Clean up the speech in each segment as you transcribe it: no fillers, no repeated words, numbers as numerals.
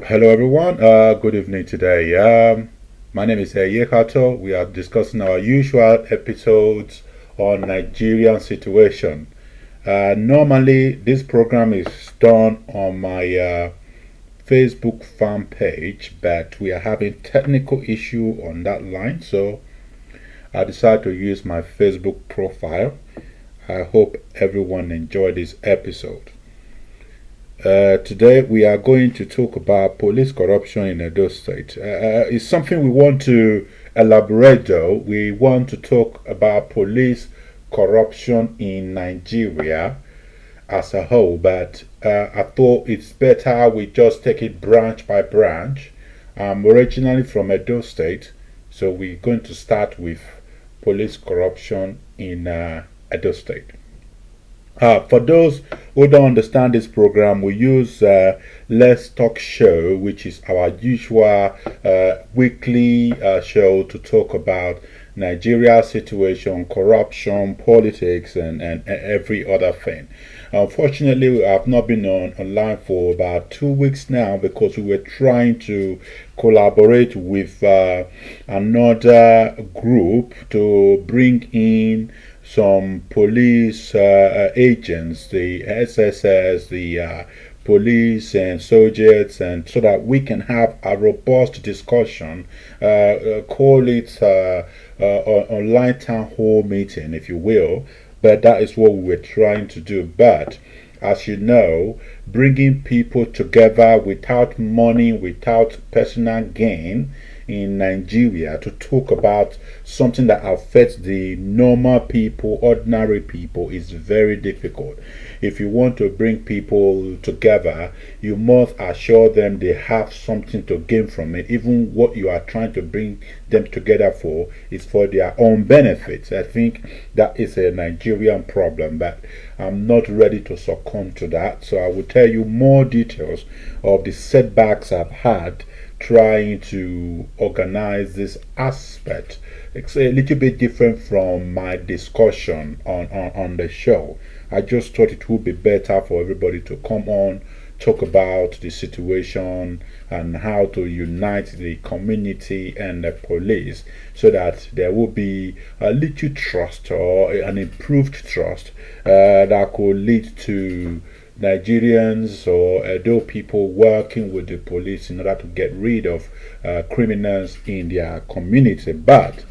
Hello, everyone. Good evening today. My name is Ehi Ekhator. We are discussing our usual episodes on Nigerian situation. Normally, this program is done on my Facebook fan page, but we are having technical issue on that line, so I decided to use my Facebook profile. I hope everyone enjoyed this episode. Today we are going to talk about police corruption in Edo State. It's something we want to elaborate though. We want to talk about police corruption in Nigeria as a whole, but I thought it's better we just take it branch by branch. I'm originally from Edo State, so we're going to start with police corruption in Edo State. For those who don't understand this program, we use Let's Talk Show, which is our usual weekly show to talk about Nigeria situation, corruption, politics, and every other thing. Unfortunately, we have not been online for about 2 weeks now because we were trying to collaborate with another group to bring in some police agents, the SSS, the police and soldiers, and so that we can have a robust discussion, call it online town hall meeting, if you will. But that is what we were trying to do. But as you know, bringing people together without money, without personal gain in Nigeria to talk about something that affects the normal people, ordinary people, is very difficult. If you want to bring people together, you must assure them they have something to gain from it. Even what you are trying to bring them together for is for their own benefits. I think that is a Nigerian problem, but I'm not ready to succumb to that. So I will tell you more details of the setbacks I've had trying to organize this aspect. It's a little bit different from my discussion on the show. I just thought it would be better for everybody to come on, talk about the situation and how to unite the community and the police so that there will be a little trust or an improved trust that could lead to Nigerians or Edo people working with the police in order to get rid of criminals in their community. But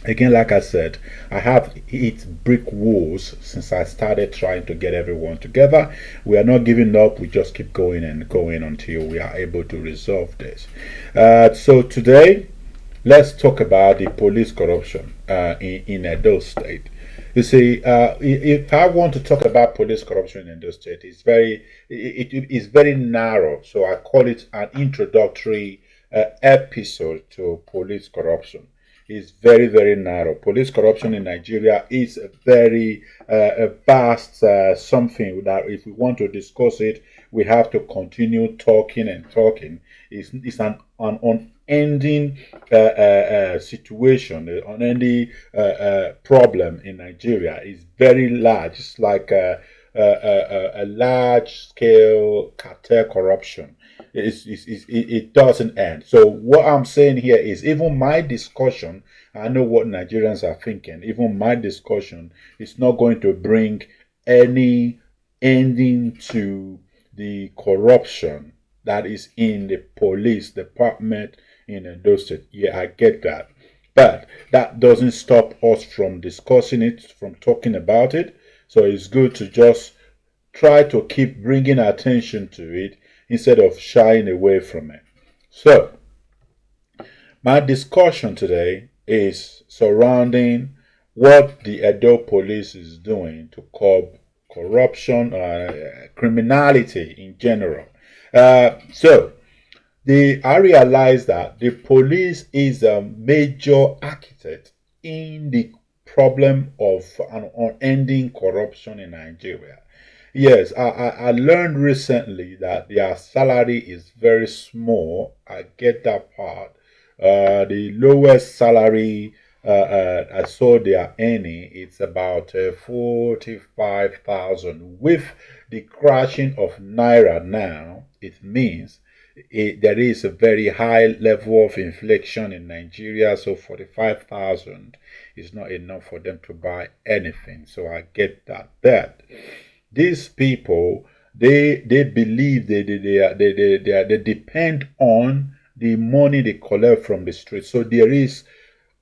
again, like I said, I have hit brick walls since I started trying to get everyone together. We are not giving up, we just keep going and going until we are able to resolve this. So, today, let's talk about the police corruption in Edo State. You see, if I want to talk about police corruption in Edo State, it is very narrow. So I call it an introductory episode to police corruption. It's very, very narrow. Police corruption in Nigeria is a vast something that if we want to discuss it, we have to continue talking and talking. It's an unending situation, an unending problem in Nigeria. Is very large. It's like a large scale cartel corruption. It doesn't end. So what I'm saying here is even my discussion, I know what Nigerians are thinking. Even my discussion is not going to bring any ending to the corruption that is in the police department in Edo State. Yeah, I get that. But that doesn't stop us from discussing it, from talking about it. So it's good to just try to keep bringing attention to it instead of shying away from it. So, my discussion today is surrounding what the Edo police is doing to curb corruption or criminality in general. So, I realize that the police is a major architect in the problem of an unending corruption in Nigeria. Yes, I learned recently that their salary is very small. I get that part. The lowest salary I saw they are earning, it's about 45,000. With the crashing of Naira now, it means there is a very high level of inflation in Nigeria, so 45,000 is not enough for them to buy anything. So I get that. But these people, they believe they depend on the money they collect from the street. So there is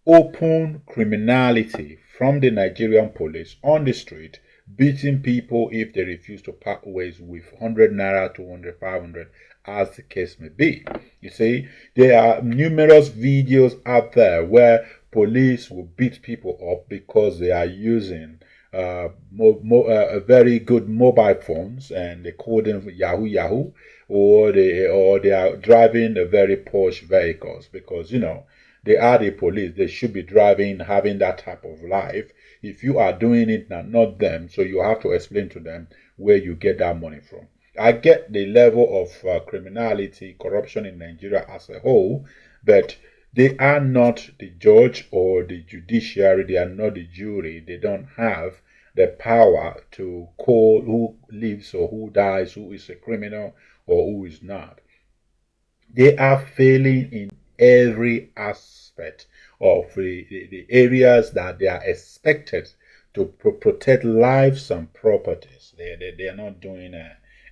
open criminality from the Nigerian police on the street, beating people if they refuse to part ways with 100 naira, 200, 500, as the case may be. You see, there are numerous videos out there where police will beat people up because they are using very good mobile phones, and they call them Yahoo Yahoo, or they are driving a very posh vehicles, because they are the police. They should be driving, having that type of life. If you are doing it now, not them, so you have to explain to them where you get that money from. I get the level of criminality, corruption in Nigeria as a whole, but they are not the judge or the judiciary. They are not the jury. They don't have the power to call who lives or who dies, who is a criminal or who is not. They are failing in every aspect of the areas that they are expected to protect lives and properties. They are not doing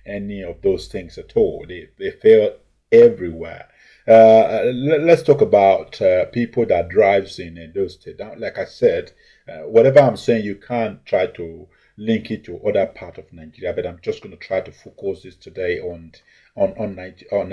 any of those things at all. They fail everywhere. Let's talk about people that drives in Edo State. Now, like I said, whatever I'm saying, you can't try to link it to other part of Nigeria, but I'm just going to try to focus this today on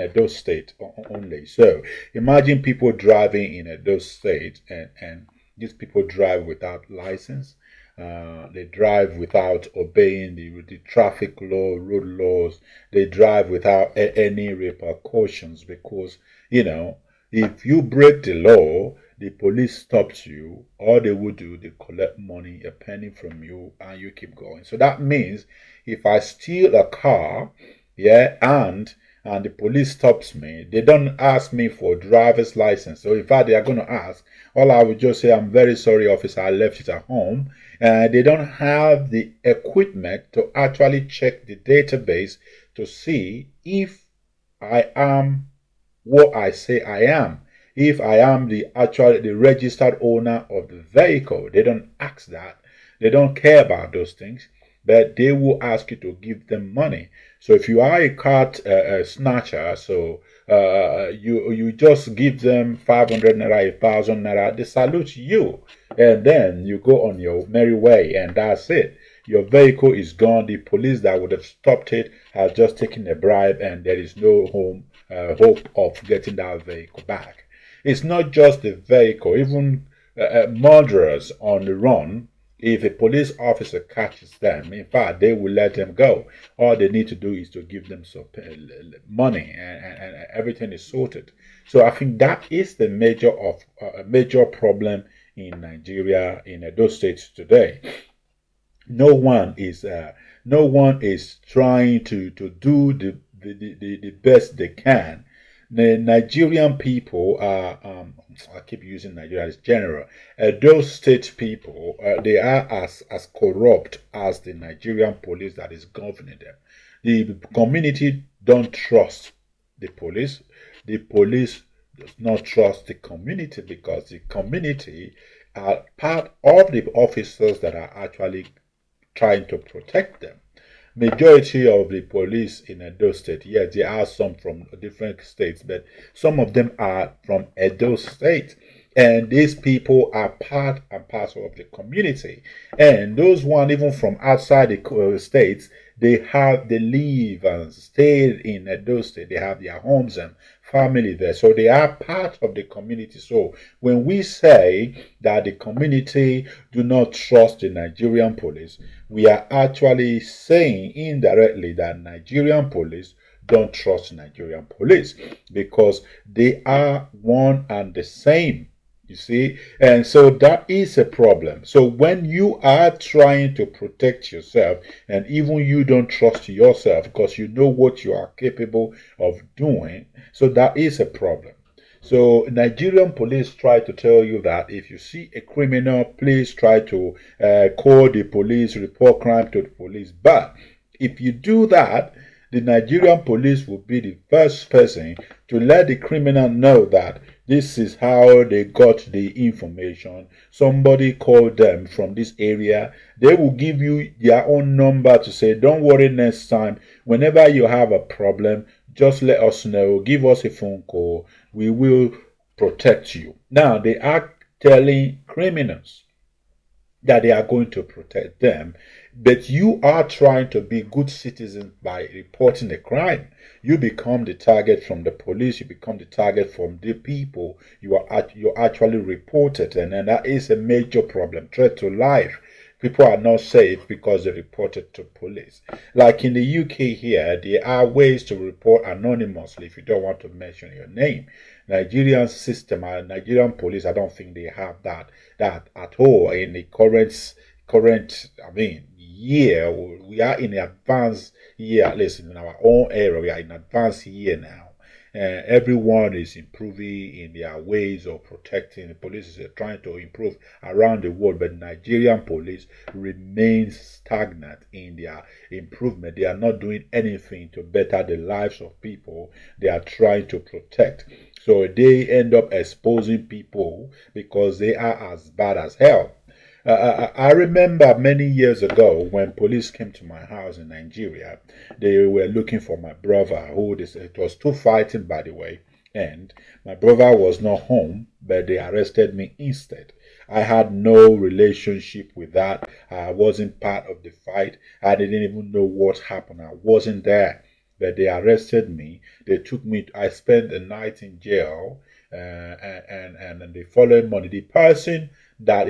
Edo State only. So imagine people driving in Edo State, and these people drive without license. They drive without obeying the traffic law, road laws. They drive without any repercussions, because if you break the law, the police stops you. All they will do, they collect money, a penny from you, and you keep going. So that means if I steal a car, and the police stops me, they don't ask me for driver's license. So in fact, they are going to ask, all I would just say, I'm very sorry, officer, I left it at home. And they don't have the equipment to actually check the database to see if I am what I say I am. If I am the registered owner of the vehicle. They don't ask that. They don't care about those things, but they will ask you to give them money. So if you are a car snatcher, so you just give them 500 naira, 1,000 naira, they salute you, and then you go on your merry way, and that's it. Your vehicle is gone. The police that would have stopped it has just taken a bribe, and there is no hope of getting that vehicle back. It's not just the vehicle. Even murderers on the run, if a police officer catches them, in fact, they will let them go. All they need to do is to give them some money, and everything is sorted. So I think that is the major problem in Nigeria, in Edo State today. No one is trying to do the best they can. The Nigerian people are, I keep using Nigeria as general, those state people, they are as corrupt as the Nigerian police that is governing them. The community don't trust the police. The police does not trust the community, because the community are part of the officers that are actually trying to protect them. Majority of the police in Edo State, yes, there are some from different states, but some of them are from Edo State. And these people are part and parcel of the community. And those one, even from outside the states, they live and stay in Edo State. They have their homes and family there. So they are part of the community. So when we say that the community do not trust the Nigerian police, we are actually saying indirectly that Nigerian police don't trust Nigerian police, because they are one and the same. You see, and so that is a problem. So when you are trying to protect yourself, and even you don't trust yourself because you know what you are capable of doing, so that is a problem. So Nigerian police try to tell you that if you see a criminal, please try to call the police, report crime to the police. But if you do that, the Nigerian police will be the first person to let the criminal know that this is how they got the information. Somebody called them from this area. They will give you their own number to say, don't worry, next time, whenever you have a problem, just let us know. Give us a phone call. We will protect you. Now, they are telling criminals that they are going to protect them, but you are trying to be good citizens by reporting a crime. You become the target from the police. You become the target from the people you actually reported, and that is a major problem, threat to life. People are not safe because they reported to police. Like in the UK here, there are ways to report anonymously if you don't want to mention your name. Nigerian system and Nigerian police, I don't think they have that at all in the current year. We are in the advanced year, at least in our own area. We are in advanced year now. Everyone is improving in their ways of protecting. The police is trying to improve around the world, but Nigerian police remains stagnant in their improvement. They are not doing anything to better the lives of people they are trying to protect. So they end up exposing people because they are as bad as hell. I remember many years ago when police came to my house in Nigeria, they were looking for my brother, it was two fighting, by the way, and my brother was not home, but they arrested me instead. I had no relationship with that. I wasn't part of the fight. I didn't even know what happened. I wasn't there. But they arrested me. They took me. I spent a night in jail, and the following morning, the person that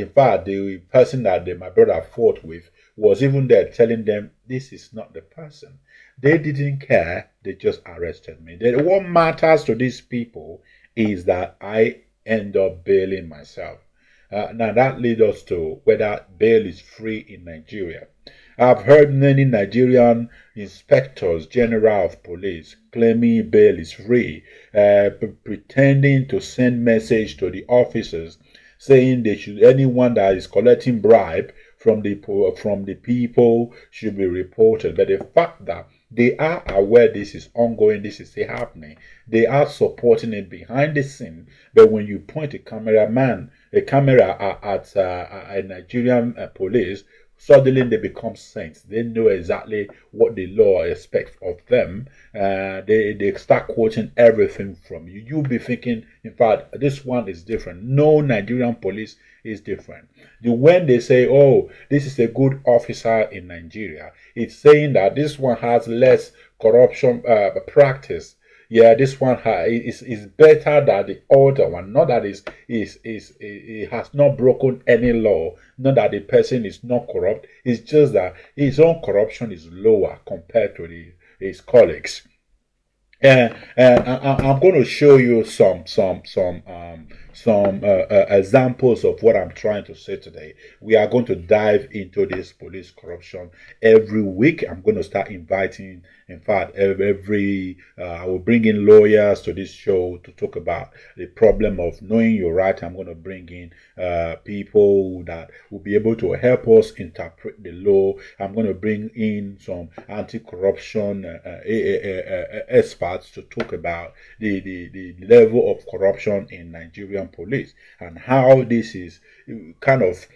my brother fought with was even there telling them this is not the person. They didn't care. They just arrested me. What matters to these people is that I end up bailing myself. Now that leads us to whether bail is free in Nigeria. I've heard many Nigerian inspectors general of police claiming bail is free, pretending to send message to the officers saying anyone that is collecting bribe from the people should be reported. But the fact that they are aware this is ongoing, this is still happening, they are supporting it behind the scene. But when you point a camera at a Nigerian police, suddenly they become saints. They know exactly what the law expects of them. They start quoting everything from you. You'll be thinking, in fact, this one is different. No Nigerian police is different. When they say, oh, this is a good officer in Nigeria, it's saying that this one has less corruption practice. Yeah, this one is better than the other one. Not that it has not broken any law. Not that the person is not corrupt. It's just that his own corruption is lower compared to his colleagues. And I'm going to show you some examples of what I'm trying to say today. We are going to dive into this police corruption every week. I'm going to start inviting, in fact, I will bring in lawyers to this show to talk about the problem of knowing your right. I'm going to bring in people that will be able to help us interpret the law. I'm going to bring in some anti-corruption experts to talk about the level of corruption in Nigerian police and how this is kind of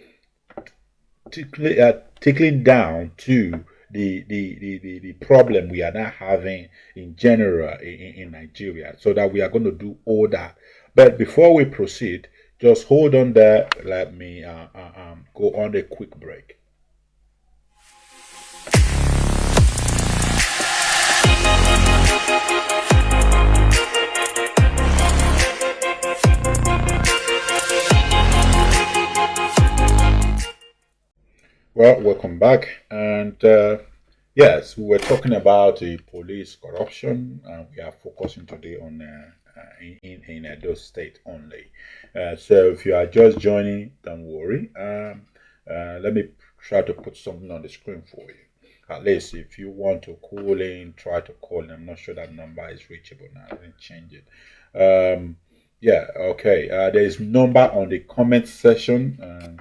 tickling down to the problem we are now having in general in Nigeria, so that we are going to do all that. But before we proceed, just hold on there. Let me go on a quick break. Well, welcome back. And yes, we were talking about the police corruption, and we are focusing today on in Edo State only. So if you are just joining, don't worry. Let me try to put something on the screen for you. At least if you want to call in, try to call in. I'm not sure that number is reachable now. I didn't change it. Yeah, okay. There is number on the comment section.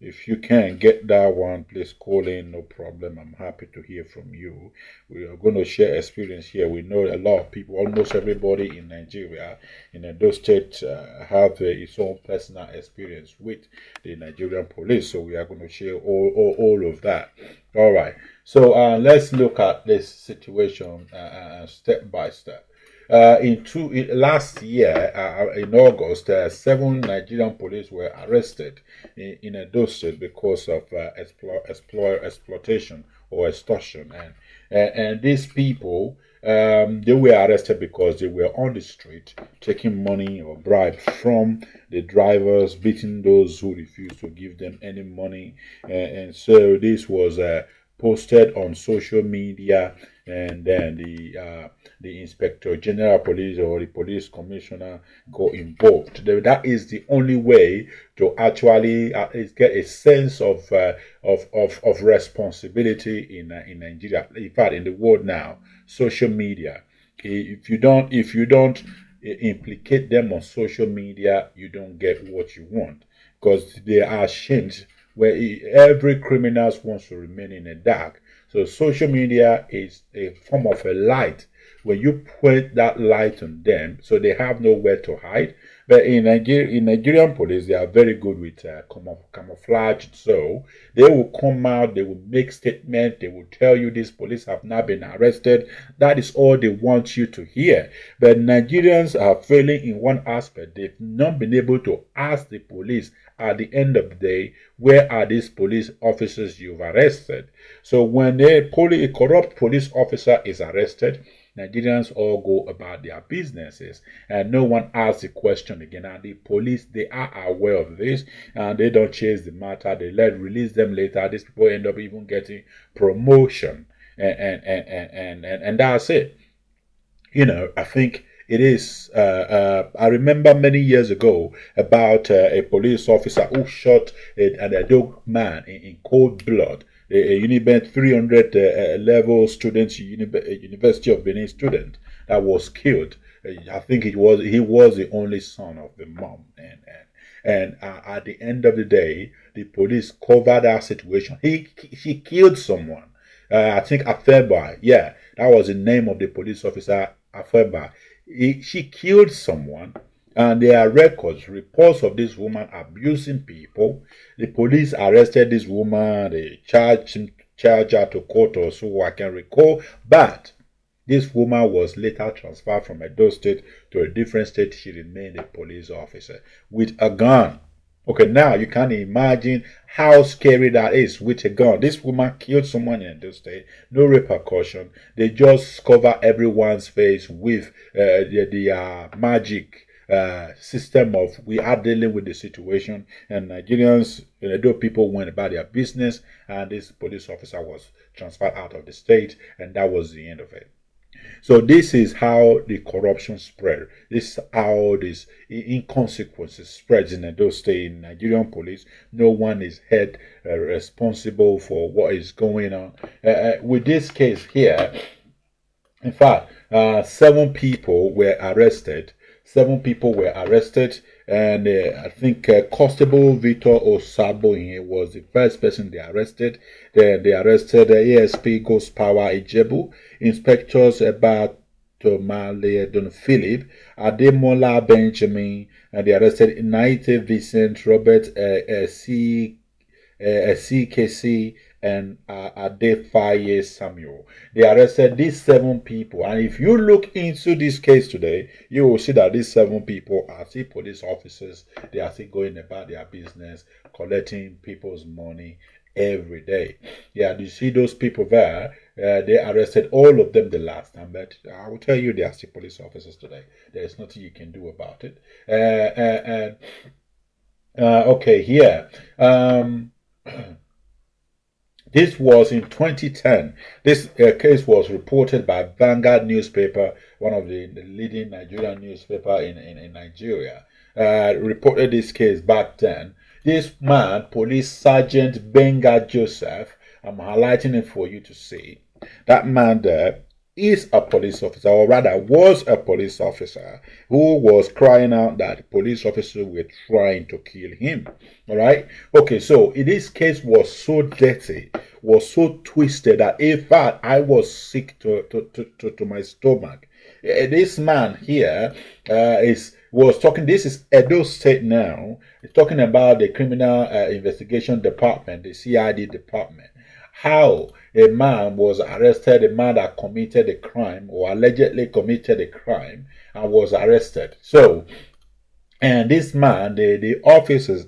If you can get that one, please call in, no problem. I'm happy to hear from you. We are going to share experience here. We know a lot of people, almost everybody in Nigeria, in Edo State, have its own personal experience with the Nigerian police. So we are going to share all of that. All right. So let's look at this situation step by step. Last year, in August, 7 Nigerian police were arrested in Edo State because of exploitation or extortion, and these people, they were arrested because they were on the street taking money or bribe from the drivers, beating those who refused to give them any money, and so this was posted on social media, and then the inspector general police or the police commissioner got involved. That is the only way to actually get a sense of responsibility in Nigeria. In fact, in the world now, social media. If you don't implicate them on social media, you don't get what you want, because they are ashamed where every criminal wants to remain in the dark. So social media is a form of a light. When you point that light on them, so they have nowhere to hide. But in Nigerian police, they are very good with camouflage. So they will come out, they will make statements, they will tell you these police have not been arrested. That is all they want you to hear. But Nigerians are failing in one aspect. They've not been able to ask the police at the end of the day, where are these police officers you've arrested? So when a corrupt police officer is arrested, Nigerians all go about their businesses and no one asks the question again. And the police, they are aware of this and they don't chase the matter. They release them later. These people end up even getting promotion, and that's it. I think it is. I remember many years ago about a police officer who shot an adult man in cold blood. A Unibet 300 level student, University of Benin student that was killed. I think he was the only son of the mom, and at the end of the day, the police covered that situation. He killed someone. I think Afeba, yeah, that was the name of the police officer, Afeba. She killed someone, and there are reports of this woman abusing people. The police arrested this woman. They charged her to court, or so I can recall. But this woman was later transferred from Edo State to a different state. She remained a police officer with a gun. Okay, now you can imagine how scary that is with a gun. This woman killed someone in Edo State, no repercussion. They just cover everyone's face with the magic system of we are dealing with the situation, and Nigerians, Edo people went about their business, and this police officer was transferred out of the state, and that was the end of it. So this is how the corruption spread. This is how this inconsequences spreads in Edo State, in Nigerian police. No one is held responsible for what is going on. With this case here, in fact, 7 people were arrested. 7 people were arrested, and I think Constable Victor Osabo was the first person they arrested. They arrested ASP Ghost Power Ijebu, Inspectors Tomale Don Philip, Ademola Benjamin, and they arrested Naite Vincent, Robert CKC, and Adefaye Samuel. They arrested these 7 people, and if you look into this case today, you will see that these 7 people are still police officers. They are still going about their business, collecting people's money every day. Yeah, you see those people there. They arrested all of them the last time, but I will tell you they are still police officers today. There is nothing you can do about it. Okay, here. This was in 2010. This case was reported by Vanguard newspaper, one of the leading Nigerian newspaper in Nigeria. Reported this case back then. This man, Police Sergeant Benga Joseph, I'm highlighting it for you to see. That man there, is a police officer, or rather was a police officer, who was crying out that police officers were trying to kill him. All right. Okay. So this case was so dirty, was so twisted that in fact I was sick to my stomach. This man here is was talking. This is Edo State now. He's talking about the criminal investigation department, the CID department. How a man was arrested, a man that committed a crime or allegedly committed a crime and was arrested. So, and this man, the officers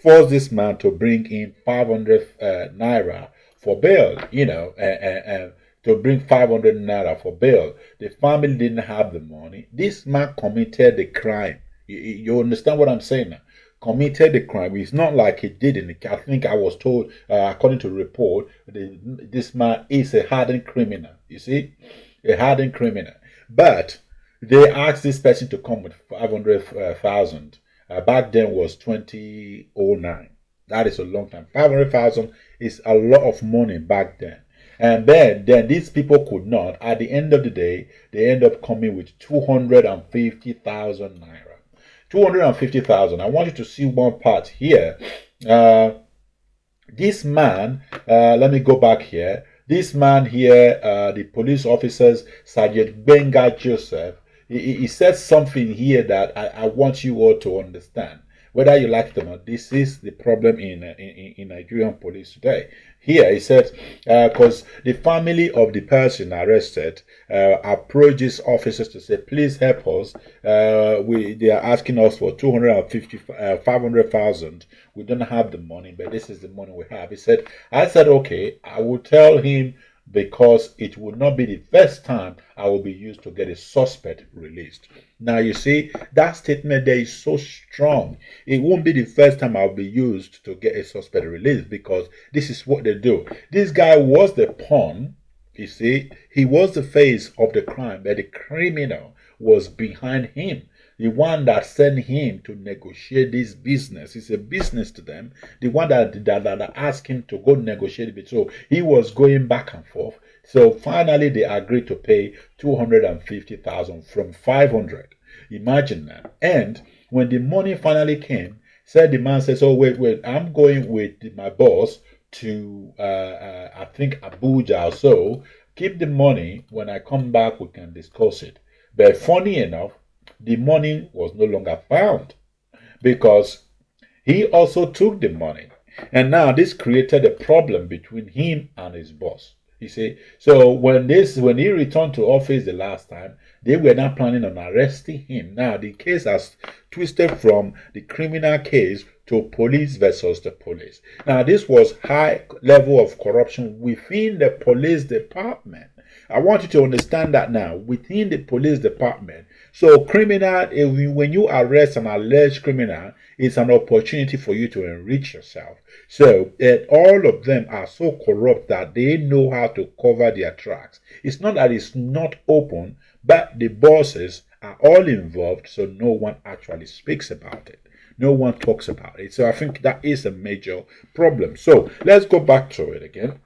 forced this man to bring in 500 naira for bail, to bring 500 naira for bail. The family didn't have the money. This man committed the crime. You understand what I'm saying now? Committed the crime. It's not like he didn't. I think I was told, according to the report, this man is a hardened criminal. You see, a hardened criminal. But they asked this person to come with 500,000. Back then was 2009. That is a long time. 500,000 is a lot of money back then. And then these people could not. At the end of the day, they end up coming with 250,000 naira. 250,000. I want you to see one part here. This man, let me go back here. This man here, the police officers, Sergeant Benga Joseph, he said something here that I want you all to understand. Whether you like it or not, this is the problem in Nigerian police today. Here he said, because the family of the person arrested approaches officers to say, please help us. They are asking us for 500,000. We don't have the money, but this is the money we have. He said, I said, okay, I will tell him, because it will not be the first time I will be used to get a suspect released. Now, you see, that statement there is so strong. It won't be the first time I'll be used to get a suspect released, because this is what they do. This guy was the pawn, you see. He was the face of the crime, but the criminal was behind him. The one that sent him to negotiate this business. It's a business to them. The one that asked him to go negotiate it. So he was going back and forth. So finally they agreed to pay 250,000 from 500. Imagine that. And when the money finally came, the man says, oh, wait, I'm going with my boss to, I think, Abuja or so. Keep the money. When I come back, we can discuss it. But funny enough, the money was no longer found, because he also took the money. And now this created a problem between him and his boss. You see, so when he returned to office the last time, they were not planning on arresting him. Now the case has twisted from the criminal case to police versus the police. Now this was high level of corruption within the police department. I want you to understand that now, within the police department. So criminal, when you arrest an alleged criminal, it's an opportunity for you to enrich yourself. So all of them are so corrupt that they know how to cover their tracks. It's not that it's not open, but the bosses are all involved, so no one actually speaks about it. No one talks about it. So I think that is a major problem. So let's go back to it again.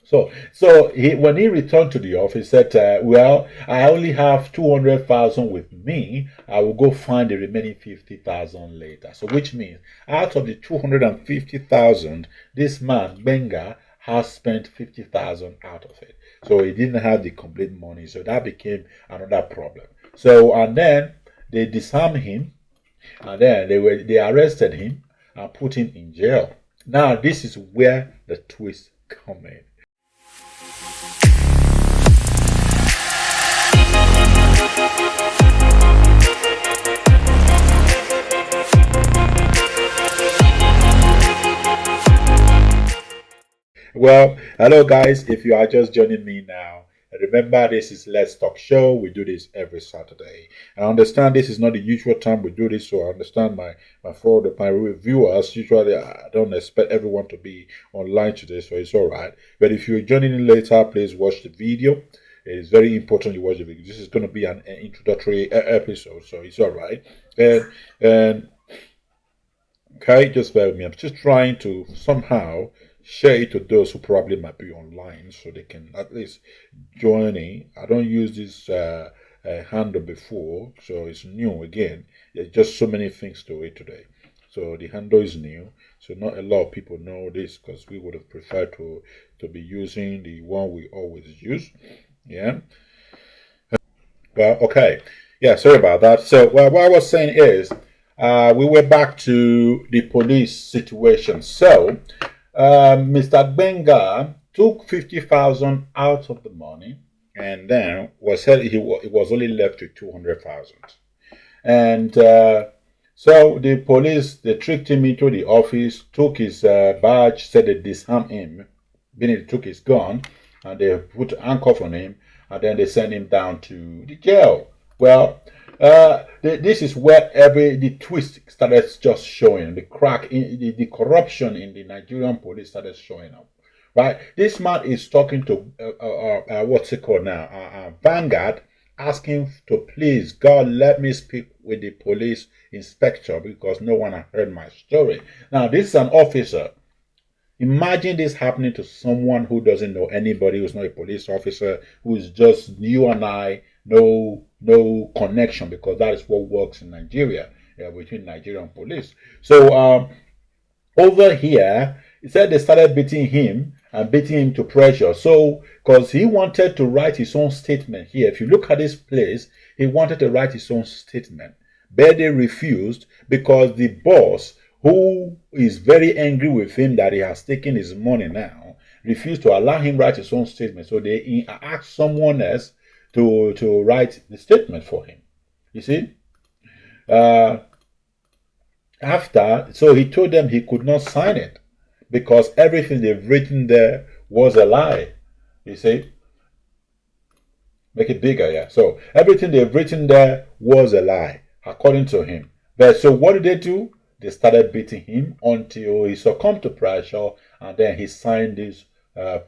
So when he returned to the office, he said, well, I only have 200,000 with me. I will go find the remaining 50,000 later. So which means out of the 250,000, this man, Benga, has spent 50,000 out of it. So he didn't have the complete money. So that became another problem. So, and then they disarmed him, and then they arrested him and put him in jail. Now, this is where the twist comes in. Well, hello guys, if you are just joining me now, remember this is Let's Talk Show. We do this every Saturday. I understand this is not the usual time we do this, so I understand my viewers. Usually I don't expect everyone to be online today, so it's alright. But if you're joining in later, please watch the video. It is very important you watch the video. This is going to be an introductory episode, so it's alright. And okay, just bear with me. I'm just trying to somehow share it to those who probably might be online so they can at least join in. I don't use this handle before, so it's new again. There's just so many things to it today. So the handle is new, so not a lot of people know this because we would have preferred to be using the one we always use. Yeah. Well, okay. Yeah, sorry about that. So, well, what I was saying is, we were back to the police situation. So, Mr. Benga took 50,000 out of the money, and then was said he was only left with 200,000. And so the police, they tricked him into the office, took his badge, said they disarmed him, meaning they took his gun, and they put a handcuff on him, and then they sent him down to the jail. Well, this is where the twist started just showing, the crack, the corruption in the Nigerian police started showing up. Right, this man is talking to what's it called now, Vanguard, asking to please God let me speak with the police inspector because no one had heard my story. Now this is an officer. Imagine this happening to someone who doesn't know anybody, who's not a police officer, who is just you and I, no connection, because that is what works in Nigeria between Nigerian police. So over here, he said they started beating him and beating him to pressure. So, because he wanted to write his own statement here. If you look at this place, he wanted to write his own statement. But they refused because the boss, who is very angry with him that he has taken his money now, refused to allow him write his own statement. So they asked someone else to write the statement for him. You see? So he told them he could not sign it because everything they've written there was a lie. You see? Make it bigger, yeah. So everything they've written there was a lie, according to him. But so what did they do? They started beating him until he succumbed to pressure, and then he signed this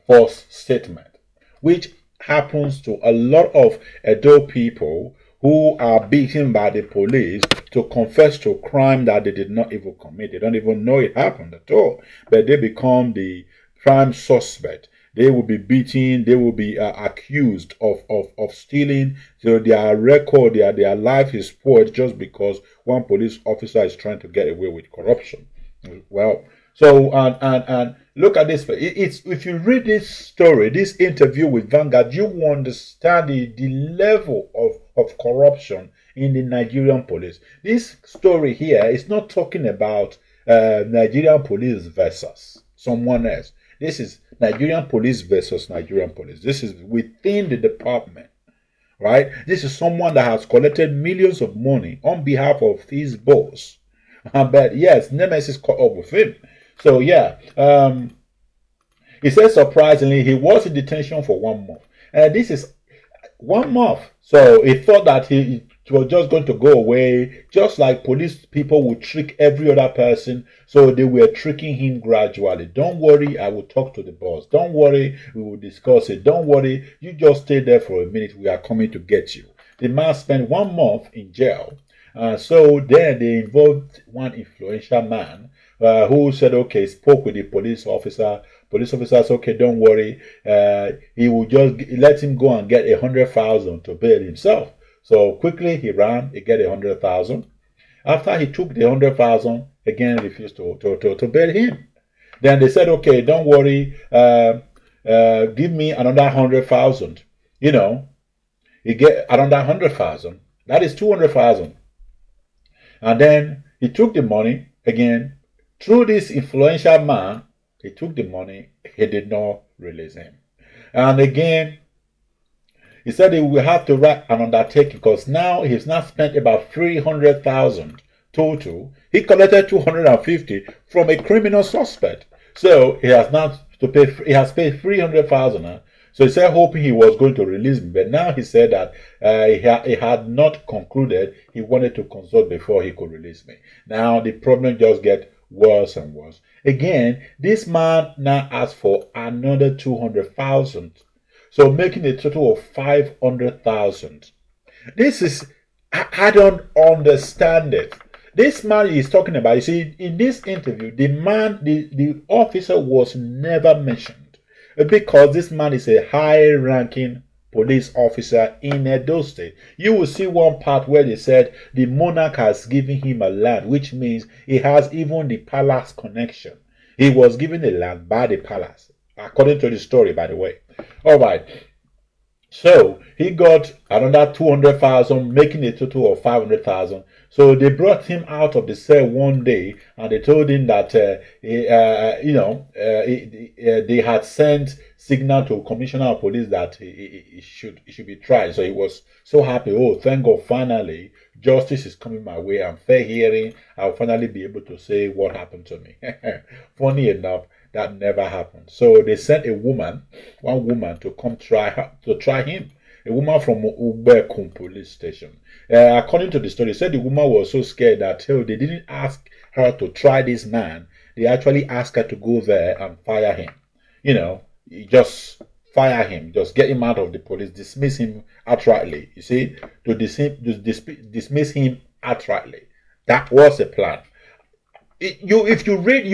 false statement, which happens to a lot of Edo people who are beaten by the police to confess to a crime that they did not even commit. They don't even know it happened at all, but they become the prime suspect. They will be beaten, they will be accused of stealing. So their record, their life is spoiled just because one police officer is trying to get away with corruption. Well, so and look at this. It's if you read this story, this interview with Vanguard, you will understand the level of corruption in the Nigerian police. This story here is not talking about Nigerian police versus someone else. This is Nigerian police versus Nigerian police. This is within the department, right? This is someone that has collected millions of money on behalf of his boss. But yes, Nemesis caught up with him. So yeah, he said surprisingly he was in detention for 1 month. And this is 1 month. So he thought that he was just going to go away, just like police people would trick every other person. So they were tricking him gradually. Don't worry, I will talk to the boss. Don't worry, we will discuss it. Don't worry, you just stay there for a minute. We are coming to get you. The man spent 1 month in jail. So then they involved one influential man who said, okay, spoke with the police officer. Police officer said, okay, don't worry. He will just let him go and get 100,000 to bail himself. So quickly he ran, he get 100,000. After he took the 100,000, again refused to bail him. Then they said, okay, don't worry, give me another 100,000. You know, he get another 100,000. That is 200,000. And then he took the money again through this influential man. He took the money. He did not release him. And again, he said he will have to write an undertaking because now he's not spent about 300,000 total. He collected 250 from a criminal suspect. So he has not to pay. He has paid 300,000. So he said hoping he was going to release me, but now he said that he had not concluded. He wanted to consult before he could release me. Now the problem just gets worse and worse. Again, this man now asked for another 200,000. So making a total of 500,000. This is, I don't understand it. This man is talking about, you see, in this interview, the officer was never mentioned because this man is a high-ranking police officer in Edo State. You will see one part where they said the monarch has given him a land, which means he has even the palace connection. He was given the land by the palace, according to the story, by the way. All right. So he got another 200,000, making a total of 500,000. So they brought him out of the cell one day, and they told him that they had sent signal to Commissioner of Police that he should be tried. So he was so happy. Oh, thank God! Finally, justice is coming my way. I'm fair hearing. I'll finally be able to say what happened to me. Funny enough, that never happened. So they sent one woman to come try him. A woman from Ubekum police station. According to the story, said the woman was so scared that they didn't ask her to try this man. They actually asked her to go there and fire him. Just fire him, just get him out of the police, dismiss him outrightly. You see, to dismiss him outrightly. That was the plan. If you read,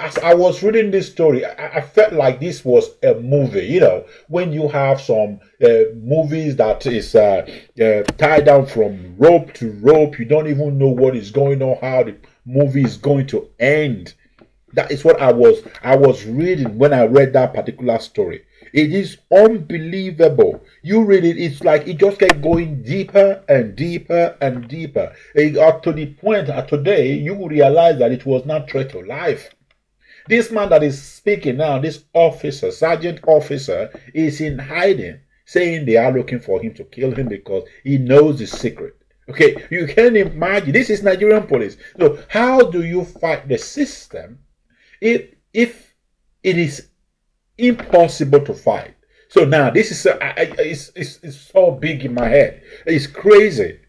as I was reading this story, I felt like this was a movie. When you have some movies that is tied down from rope to rope, you don't even know what is going on, how the movie is going to end. That is what I was reading when I read that particular story. It is unbelievable. You read it, it's like it just kept going deeper and deeper and deeper. It got to the point that today you will realize that it was not threat to life. This man that is speaking now, this officer, sergeant officer, is in hiding, saying they are looking for him to kill him because he knows the secret. Okay, you can imagine. This is Nigerian police. So how do you fight the system if it is impossible to fight? So now this is it's so big in my head. It's crazy.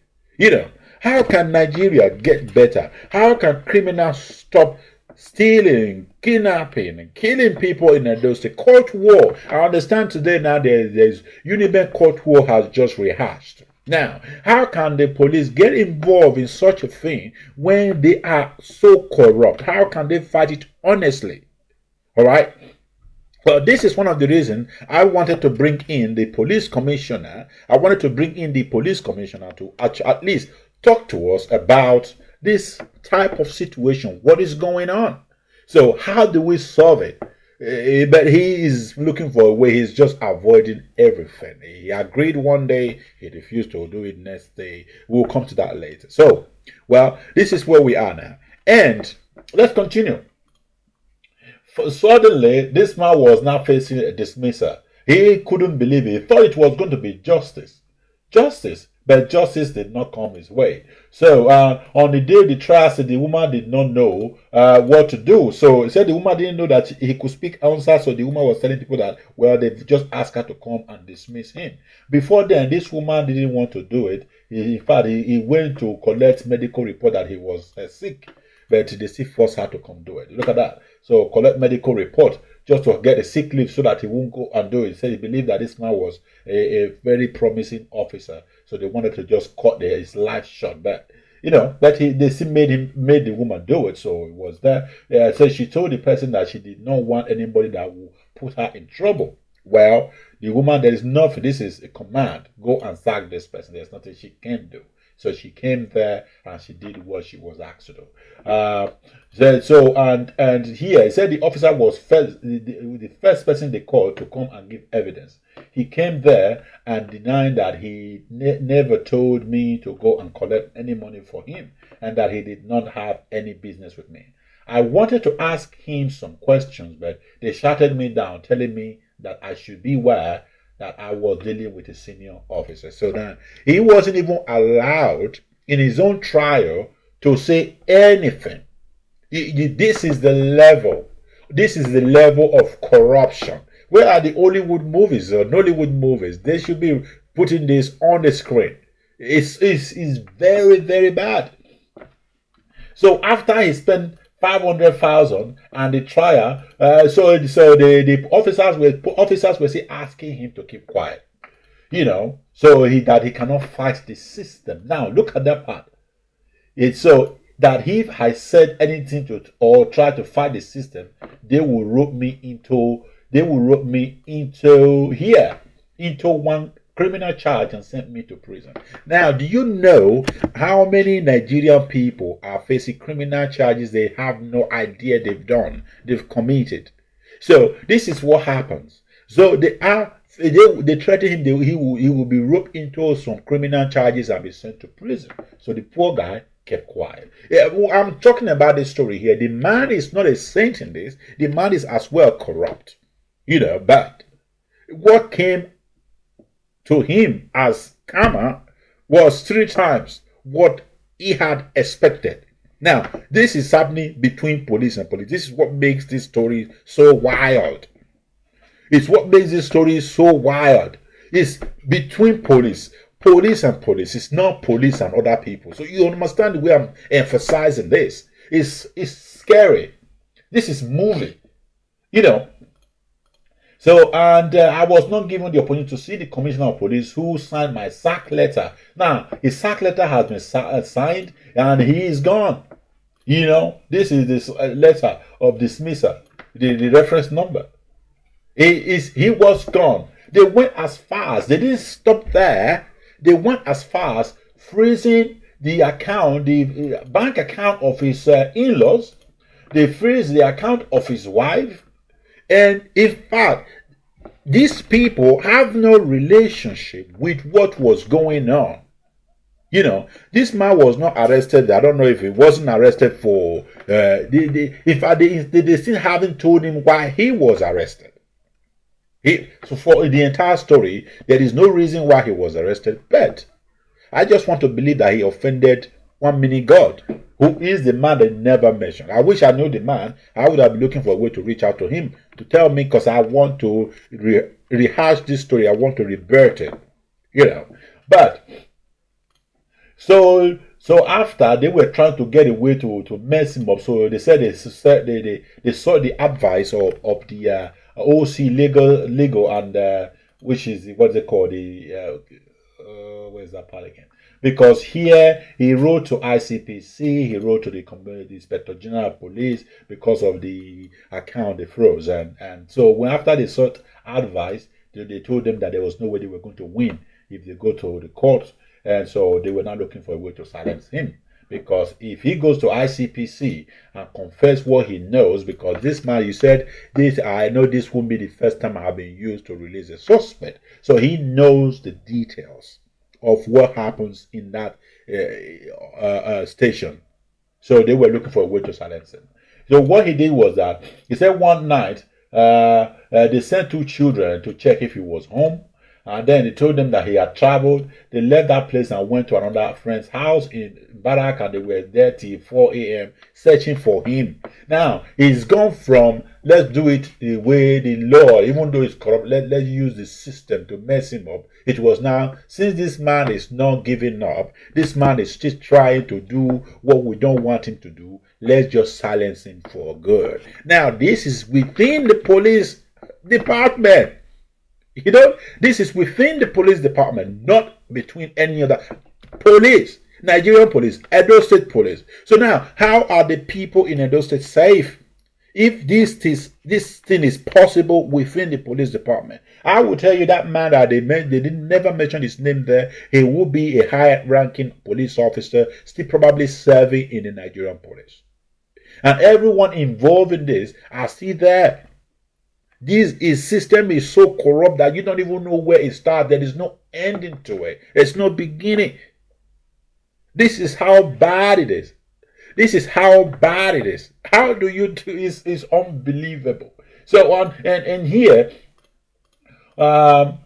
How can Nigeria get better? How can criminals stop stealing, kidnapping, and killing people in those court war? I understand today now there's Uniben court war has just rehashed. Now, how can the police get involved in such a thing when they are so corrupt? How can they fight it honestly? All right. Well, this is one of the reasons I wanted to bring in the police commissioner. I wanted to bring in the police commissioner to at least talk to us about this type of situation. What is going on? So how do we solve it? But he is looking for a way. He's just avoiding everything. He agreed one day, he refused to do it next day. We'll come to that later. So, well, this is where we are now. And let's continue. Suddenly, this man was now facing a dismissal. He couldn't believe it. He thought it was going to be justice. But justice did not come his way. So on the day of the trial, the woman did not know what to do. So he said the woman didn't know that he could speak answer. So the woman was telling people that, well, they just asked her to come and dismiss him. Before then, this woman didn't want to do it. In fact, he went to collect medical report that he was sick. But they still forced her to come do it. Look at that. So collect medical report just to get a sick leave so that he won't go and do it. He said he believed that this man was a very promising officer. So they wanted to just cut his life short. But, they still made the woman do it. So it was there. So she told the person that she did not want anybody that would put her in trouble. Well, the woman, there is nothing. This is a command. Go and sack this person. There's nothing she can do. So she came there and she did what she was asked to do. And here he said the officer was the first person they called to come and give evidence. He came there and denied that he never told me to go and collect any money for him and that he did not have any business with me. I wanted to ask him some questions, but they shouted me down, telling me that I should beware that I was dealing with a senior officer. So that he wasn't even allowed in his own trial to say anything. This is the level. This is the level of corruption. Where are the Hollywood movies or Nollywood movies? They should be putting this on the screen. It's very, very bad. So after he spent 500,000 and the trial, so the officers were still asking him to keep quiet, so that he cannot fight the system. Now look at that part. It's so that if I said anything to or try to fight the system, they will rope me into here, into one criminal charge and send me to prison. Now, do you know how many Nigerian people are facing criminal charges they have no idea they've committed? So this is what happens. So they threaten him. He will be roped into some criminal charges and be sent to prison. So the poor guy kept quiet. Yeah, I'm talking about this story here. The man is not a saint in this. The man is as well corrupt, But what came to him as karma was 3 times what he had expected. Now, this is happening between police and police. This is what makes this story so wild. It's what makes this story so wild. It's between police and police. It's not police and other people. So you understand the way I'm emphasizing this. It's scary. This is movie. So, and I was not given the opportunity to see the commissioner of police who signed my sack letter. Now, his sack letter has been signed and he is gone. This is this letter of dismissal, the reference number. He was gone. They went as far as, they didn't stop there. They went as far as freezing the account, the bank account of his in-laws. They freeze the account of his wife. And in fact, these people have no relationship with what was going on. This man was not arrested. I don't know if he wasn't arrested for. They still haven't told him why he was arrested. So for the entire story, there is no reason why he was arrested. But I just want to believe that he offended one mini God, who is the man they never mentioned. I wish I knew the man. I would have been looking for a way to reach out to him to tell me, because I want to rehash this story. I want to rebirth it. But so after they were trying to get a way to mess him up, so they said they saw the advice of the OC legal and which is what's it called, the where's that part again? Because here he wrote to ICPC, he wrote to the Inspector General of Police because of the account they froze, and so after they sought advice, they told them that there was no way they were going to win if they go to the court, and so they were now looking for a way to silence him. Because if he goes to ICPC and confess what he knows, because this man, you said, I know this won't be the first time I have been used to release a suspect. So he knows the details of what happens in that station. So they were looking for a way to silence him. So what he did was that he said one night they sent 2 children to check if he was home. And then they told them that he had traveled. They left that place and went to another friend's house in Barak, and they were there till 4 a.m. searching for him. Now, he's gone from, let's do it the way the law, even though it's corrupt, let's use the system to mess him up. It was now, since this man is not giving up, this man is still trying to do what we don't want him to do, let's just silence him for good. Now, this is within the police department. This is within the police department, not between any other police. Nigerian police, Edo State police. So now, how are the people in Edo State safe if this thing is possible within the police department? I will tell you that man that they never mention his name there. He will be a high-ranking police officer, still probably serving in the Nigerian police. And everyone involved in this are still there. This system is so corrupt that you don't even know where it starts. There is no ending to it. There's no beginning. This is how bad it is. This is how bad it is. How do you do it? It's unbelievable. So on and here, I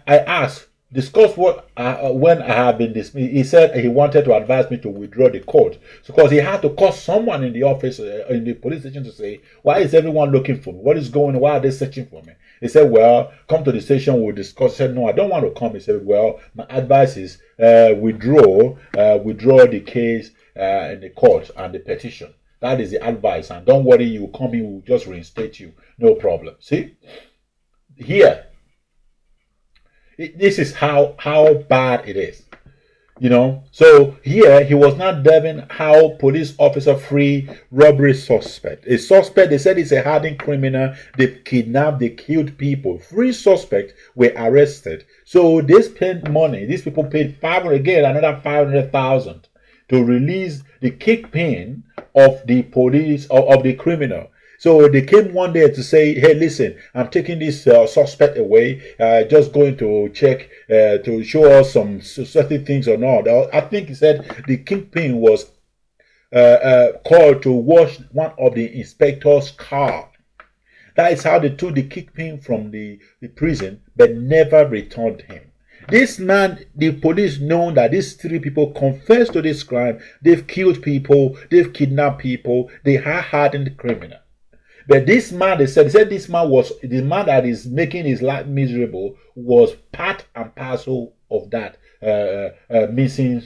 asked, discuss what when I have been dismissed. He said he wanted to advise me to withdraw the court, because he had to call someone in the office in the police station to say, why is everyone looking for me? What is going on? Why are they searching for me? He said, well, come to the station, we'll discuss. He said, no, I don't want to come. He said, well, my advice is withdraw the case in the court and the petition. That is the advice, and don't worry, you come in, we'll just reinstate you, no problem. See here, this is how bad it is. You know, so here he was not delving how police officer free robbery suspect. A suspect, they said, is a hardened criminal. They kidnapped, they killed people. Three suspects were arrested. So they spent money. These people paid 500, again, another 500,000 to release the kickpin of the police, of the criminal. So they came one day to say, hey, listen, I'm taking this suspect away, just going to check to show us some certain things or not. I think he said the kingpin was called to wash one of the inspector's car. That is how they took the kingpin from the prison, but never returned him. This man, the police know that these three people confessed to this crime. They've killed people, they've kidnapped people, they are hardened criminal. But this man, they said this man was the man that is making his life miserable was part and parcel of that missing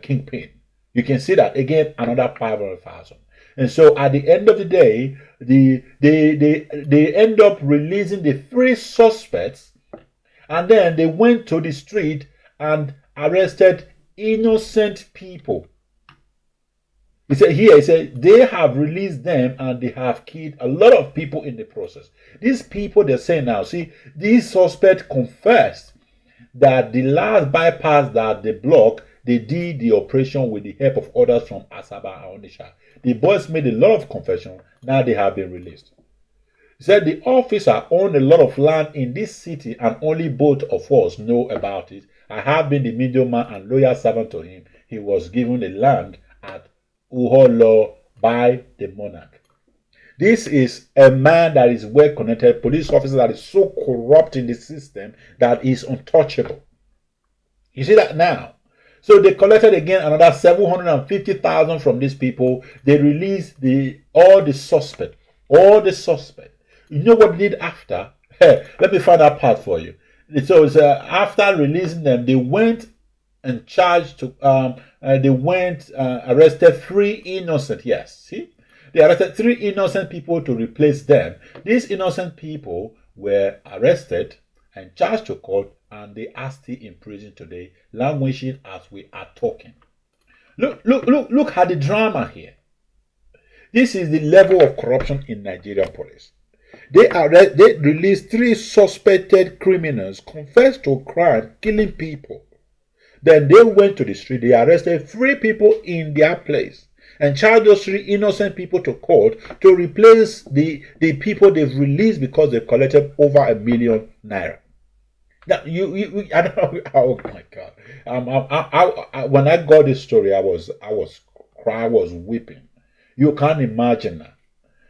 kingpin. You can see that again, another 500,000. And so at the end of the day, they end up releasing the three suspects, and then they went to the street and arrested innocent people. He said they have released them and they have killed a lot of people in the process. These people, they're saying now, see, these suspects confessed that the last bypass that they blocked, they did the operation with the help of others from Asaba and Onisha. The boys made a lot of confession. Now they have been released. He said the officer owned a lot of land in this city and only both of us know about it. I have been the middleman and loyal servant to him. He was given the land at Uholo by the monarch. This is a man that is well connected, police officer that is so corrupt in the system that is untouchable. You see that now? So they collected again another 750,000 from these people. They released all the suspects. All the suspects. You know what they did after? Let me find that part for you. So after releasing them, they went and charged to arrested three innocent. Yes, see, they arrested three innocent people to replace them. These innocent people were arrested and charged to court, and they are still in prison today, languishing as we are talking. Look at the drama here. This is the level of corruption in Nigerian police. They released three suspected criminals, confessed to crime, killing people. Then they went to the street, they arrested three people in their place and charged those three innocent people to court to replace the people they've released because they've collected over ₦1 million. Now, I don't know. Oh my God! When I got this story, I was crying, I was weeping. You can't imagine that.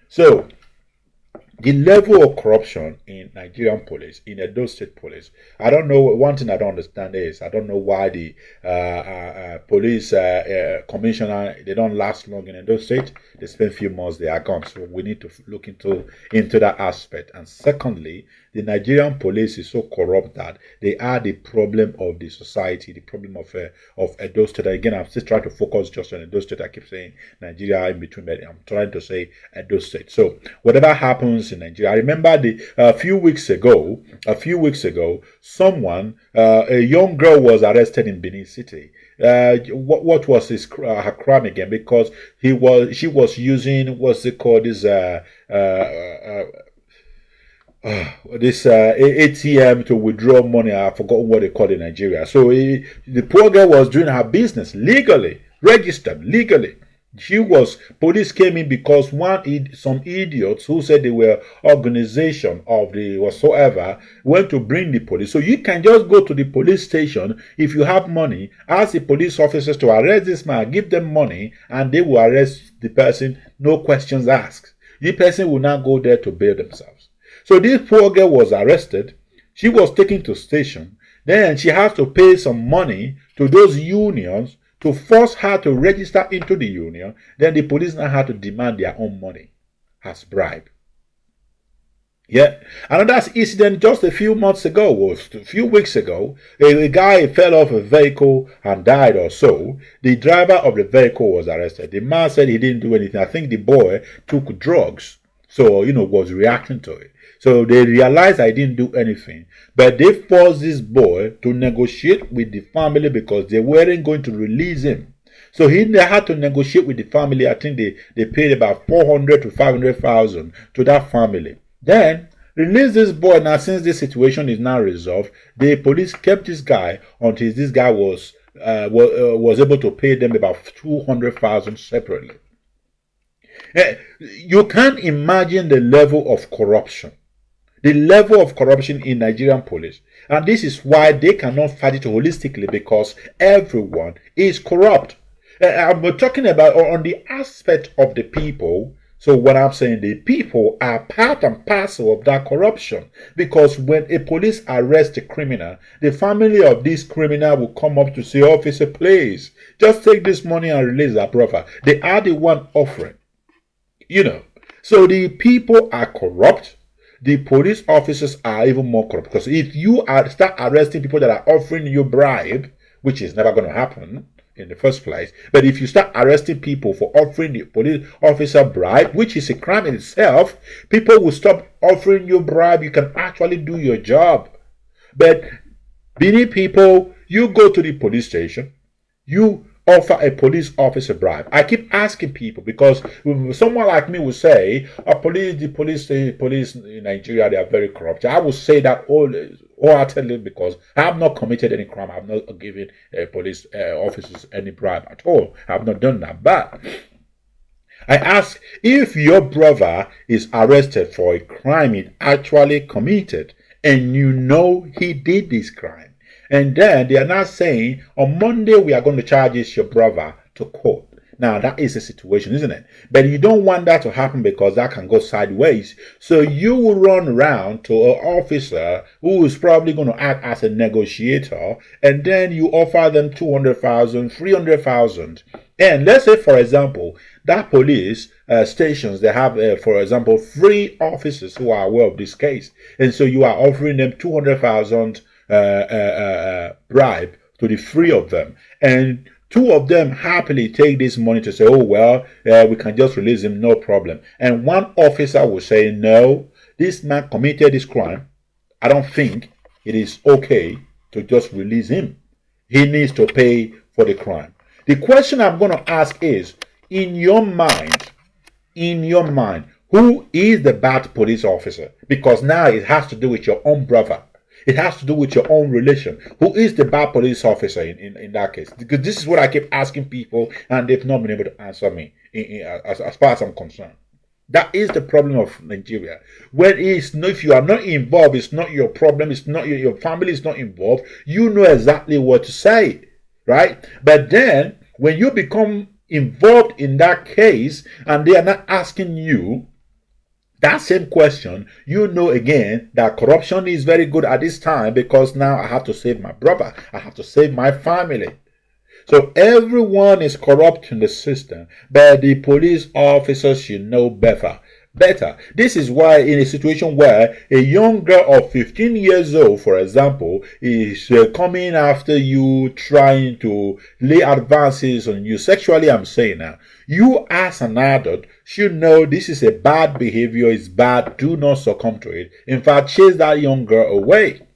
So, the level of corruption in Nigerian police, in Edo State police, I don't know. One thing I don't understand is I don't know why the police commissioner, they don't last long in Edo State. They spend a few months, they are gone. So we need to look into that aspect. And secondly, the Nigerian police is so corrupt that they are the problem of the society, the problem of Edo State. Again, I'm still trying to focus just on Edo State. I keep saying Nigeria in between, but I'm trying to say Edo State. So whatever happens in Nigeria, I remember a few weeks ago, someone, a young girl was arrested in Benin City. What was her crime again? Because she was using what's it called, this ATM to withdraw money. I've forgotten what they call it in Nigeria. So the poor girl was doing her business legally, registered legally. Police came in because some idiots who said they were organization of the whatsoever went to bring the police. So you can just go to the police station if you have money, ask the police officers to arrest this man, give them money, and they will arrest the person, no questions asked. The person will not go there to bail themselves. So this poor girl was arrested. She was taken to station. Then she has to pay some money to those unions to force her to register into the union. Then the police now had to demand their own money as bribe. Yeah. Another incident just a few weeks ago, a guy fell off a vehicle and died or so. The driver of the vehicle was arrested. The man said he didn't do anything. I think the boy took drugs. So, was reacting to it. So they realized I didn't do anything. But they forced this boy to negotiate with the family because they weren't going to release him. So they had to negotiate with the family. I think they paid about 400 to 500,000 to that family. Then release this boy. Now, since this situation is now resolved, the police kept this guy until this guy was able to pay them about 200,000 separately. You can't imagine the level of corruption. The level of corruption in Nigerian police. And this is why they cannot fight it holistically, because everyone is corrupt. I'm talking about on the aspect of the people. So what I'm saying, the people are part and parcel of that corruption. Because when a police arrests a criminal, the family of this criminal will come up to say, officer, please, just take this money and release that brother. They are the one offering. So the people are corrupt. The police officers are even more corrupt. Because if you start arresting people that are offering you bribe, which is never going to happen in the first place, but if you start arresting people for offering the police officer bribe, which is a crime in itself, people will stop offering you bribe. You can actually do your job. But many people, you go to the police station, you offer a police officer bribe. I keep asking people, because someone like me will say, the police in Nigeria, they are very corrupt. I will say that wholeheartedly because I have not committed any crime. I have not given police officers any bribe at all. I have not done that. But I ask, if your brother is arrested for a crime he actually committed, and you know he did this crime, and then they are not saying, on Monday we are going to charge your brother to court. Now, that is a situation, isn't it? But you don't want that to happen, because that can go sideways. So you will run around to an officer who is probably going to act as a negotiator, and then you offer them 200,000, 300,000. And let's say, for example, that police stations, they have, for example, 3 officers who are aware of this case. And so you are offering them 200,000 bribe to the 3 of them, and 2 of them happily take this money to say, oh well, we can just release him, no problem. And 1 officer will say, no, this man committed this crime. I don't think it is okay to just release him. He needs to pay for the crime. The question I'm going to ask is, in your mind, who is the bad police officer? Because now it has to do with your own brother. It has to do with your own relation. Who is the bad police officer in that case? Because this is what I keep asking people, and they've not been able to answer me as far as I'm concerned. That is the problem of Nigeria. If you are not involved, it's not your problem. It's not your family is not involved. You know exactly what to say, right? But then when you become involved in that case, and they are not asking you that same question, you know again that corruption is very good at this time, because now I have to save my brother. I have to save my family. So everyone is corrupt in the system, but the police officers should know better. This is why, in a situation where a young girl of 15 years old, for example, is coming after you, trying to lay advances on you sexually, I'm saying now, you as an adult should know this is a bad behavior, it's bad, do not succumb to it. In fact, chase that young girl away.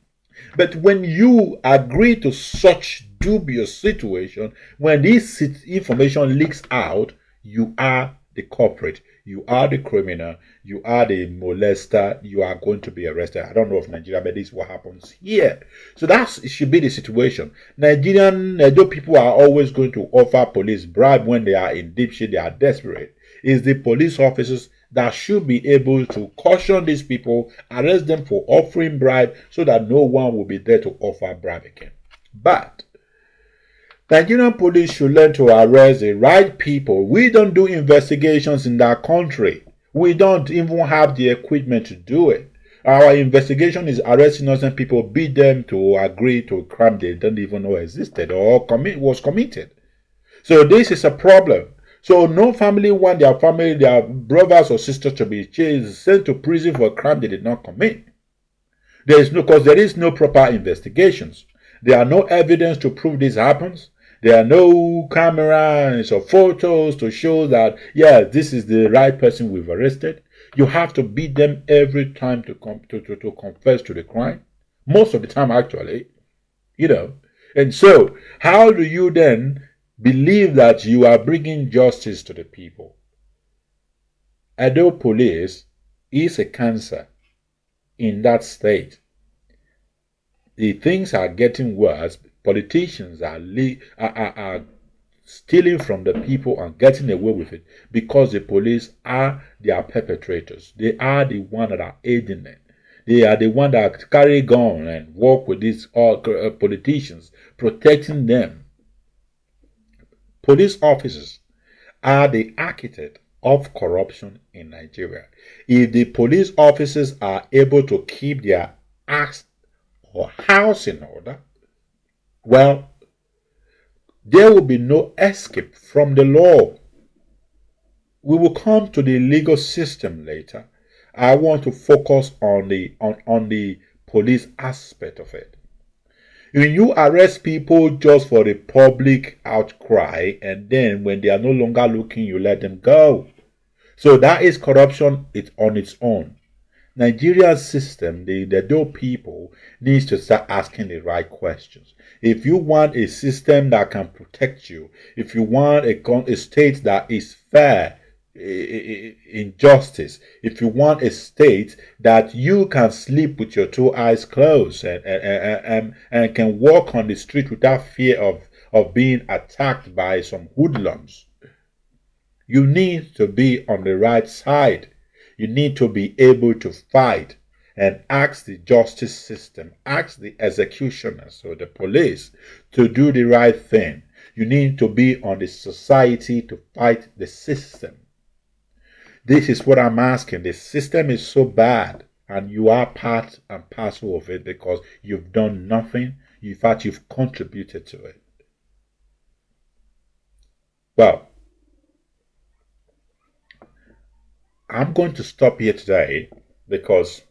But when you agree to such dubious situation, when this information leaks out, you are the culprit. You are the criminal, you are the molester, you are going to be arrested. I don't know if Nigeria, but this is what happens here. So it should be the situation. Nigerian people are always going to offer police bribe when they are in deep shit, they are desperate. It's the police officers that should be able to caution these people, arrest them for offering bribe, so that no one will be there to offer bribe again. But Nigerian police should learn to arrest the right people. We don't do investigations in that country. We don't even have the equipment to do it. Our investigation is arresting innocent people, beat them to agree to a crime they don't even know existed or was committed. So this is a problem. So no family want their brothers or sisters to be sent to prison for a crime they did not commit. There is no proper investigations. There are no evidence to prove this happens. There are no cameras or photos to show that, yeah, this is the right person we've arrested. You have to beat them every time to confess to the crime. Most of the time, actually, you know. And so, how do you then believe that you are bringing justice to the people? Edo Police is a cancer in that state. The things are getting worse. Politicians are stealing from the people and getting away with it because the police are their perpetrators. They are the one that are aiding them. They are the one that carry gun and work with these politicians, protecting them. Police officers are the architect of corruption in Nigeria. If the police officers are able to keep their acts or house in order, well, there will be no escape from the law. We will come to the legal system later. I want to focus on the police aspect of it. When you arrest people just for the public outcry, and then when they are no longer looking, you let them go. So that is corruption on its own. Nigerian system, the Edo people needs to start asking the right questions. If you want a system that can protect you, if you want a state that is fair in justice, if you want a state that you can sleep with your two eyes closed and can walk on the street without fear of being attacked by some hoodlums, you need to be on the right side. You need to be able to fight and ask the justice system, ask the executioners or the police to do the right thing. You need to be on the society to fight the system. This is what I'm asking. The system is so bad, and you are part and parcel of it because you've done nothing. In fact, you've contributed to it. Well, I'm going to stop here today because,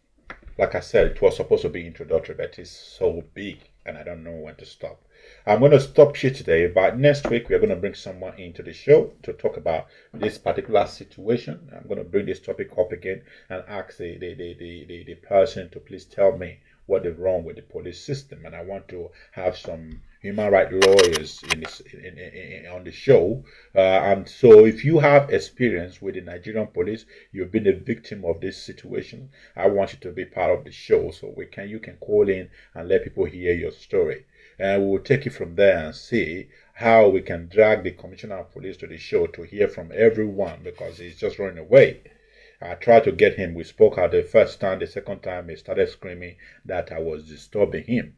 like I said, it was supposed to be introductory, but it's so big and I don't know when to stop. I'm going to stop here today, but next week we're going to bring someone into the show to talk about this particular situation. I'm going to bring this topic up again and ask the person to please tell me what is wrong with the police system. And I want to have some human rights lawyers on the show. And so if you have experience with the Nigerian police, you've been a victim of this situation, I want you to be part of the show so you can call in and let people hear your story. And we'll take it from there and see how we can drag the Commissioner of Police to the show to hear from everyone because he's just running away. I tried to get him. We spoke out the first time. The second time, he started screaming that I was disturbing him.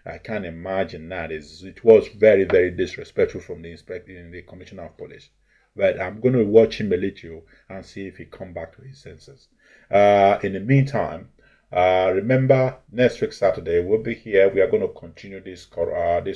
I can't imagine that. It was very, very disrespectful from the Commissioner of Police. But I'm going to watch him a little and see if he come back to his senses. In the meantime, remember, next week Saturday we'll be here. We are going to continue this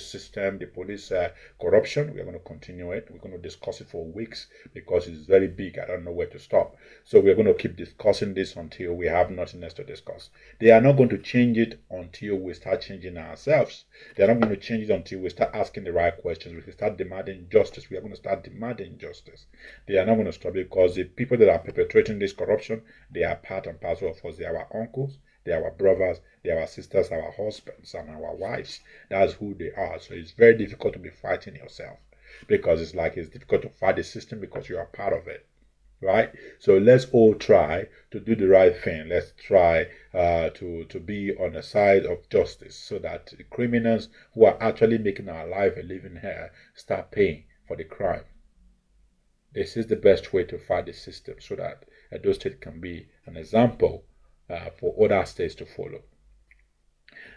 system, the police corruption. We are going to continue it. We're going to discuss it for weeks because it's very big. I don't know where to stop. So we're going to keep discussing this until we have nothing else to discuss. They are not going to change it until we start changing ourselves. They are not going to change it until we start asking the right questions. We start demanding justice. We are going to start demanding justice. They are not going to stop because the people that are perpetrating this corruption, they are part and parcel of us. They are our uncles. They are our brothers, they are our sisters, our husbands, and our wives. That's who they are. So it's very difficult to be fighting yourself because it's difficult to fight the system because you are part of it. Right? So let's all try to do the right thing. Let's try to be on the side of justice so that the criminals who are actually making our life a living here start paying for the crime. This is the best way to fight the system so that Edo State can be an example for other states to follow.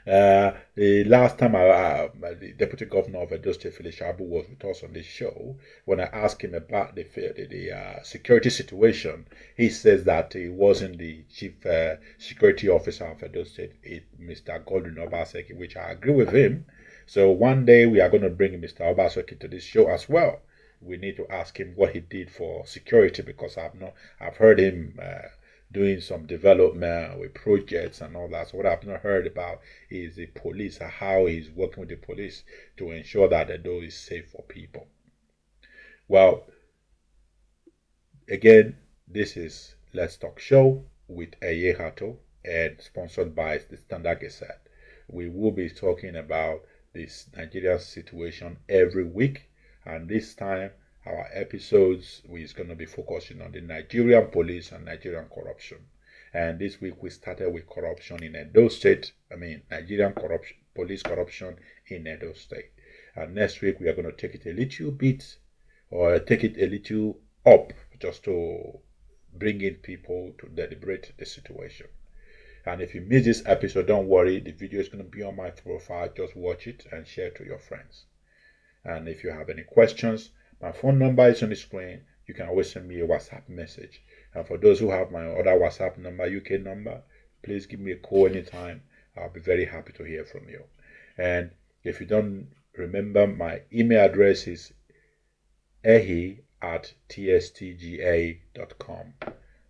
The last time the Deputy Governor of Edo State, Philip Shabu, was with us on this show, when I asked him about the security situation, he says that he wasn't the Chief Security Officer of Edo State, Mr. Godwin Obaseki, which I agree with him. So one day we are going to bring Mr. Obaseki to this show as well. We need to ask him what he did for security because I've heard him doing some development with projects and all that. So what I've not heard about is the police, how he's working with the police to ensure that the door is safe for people. Well, again, this is Let's Talk Show with Ehi Ekhator and sponsored by the Standard Gazette. We will be talking about this Nigerian situation every week, and this time our episodes is going to be focusing on the Nigerian police and Nigerian corruption. And this week we started with corruption in Edo State. Nigerian corruption, police corruption in Edo State. And next week we are going to take it a little bit, or take it a little up, just to bring in people to deliberate the situation. And if you miss this episode, don't worry, the video is going to be on my profile. Just watch it and share it to your friends. And if you have any questions, my phone number is on the screen. You can always send me a WhatsApp message. And for those who have my other WhatsApp number, UK number, please give me a call anytime. I'll be very happy to hear from you. And if you don't remember, my email address is ehi@tstga.com.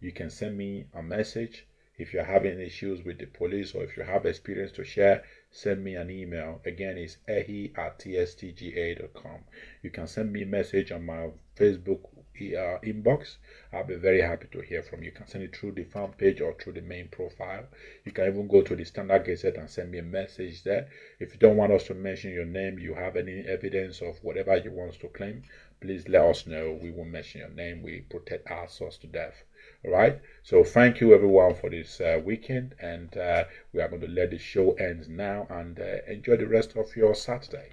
You can send me a message. If you're having issues with the police, or if you have experience to share, send me an email. Again, it's ehi@tstga.com. You can send me a message on my Facebook inbox. I'll be very happy to hear from you. You can send it through the fan page or through the main profile. You can even go to the Standard Gazette and send me a message there. If you don't want us to mention your name, you have any evidence of whatever you want us to claim, please let us know. We won't mention your name. We protect our source to death. All right. So thank you everyone for this weekend, and we are going to let the show end now, and enjoy the rest of your Saturday.